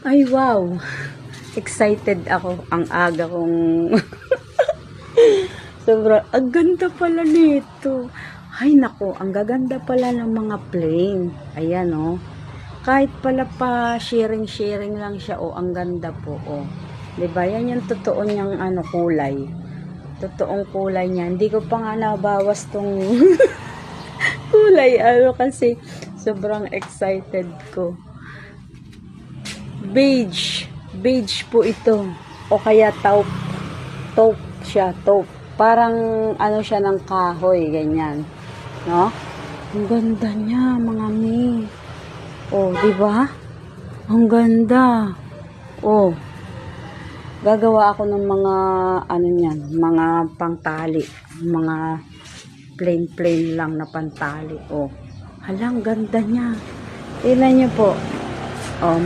Ay, wow. Excited ako. Ang aga kong... Sobrang, ang ganda pala nito. Ay, nako, ang gaganda pala ng mga plane. Ayan, oh. Kahit pala pa sharing lang siya, oh. Ang ganda po, oh. Diba? Yan yung totoo niyang kulay. Totoong kulay niya. Hindi ko pa nga nabawas tong kulay, kasi sobrang excited ko. Beige po ito, o kaya taupe siya, taupe. Parang siya ng kahoy, ganyan, no? Ang ganda niya, mga mi. Oh, di ba? Ang ganda. Oh. Gagawa ako ng mga niyan, mga pangtali, mga plain lang na pantali. Oh. Halang ganda niya. Tingnan niyo po. Oh,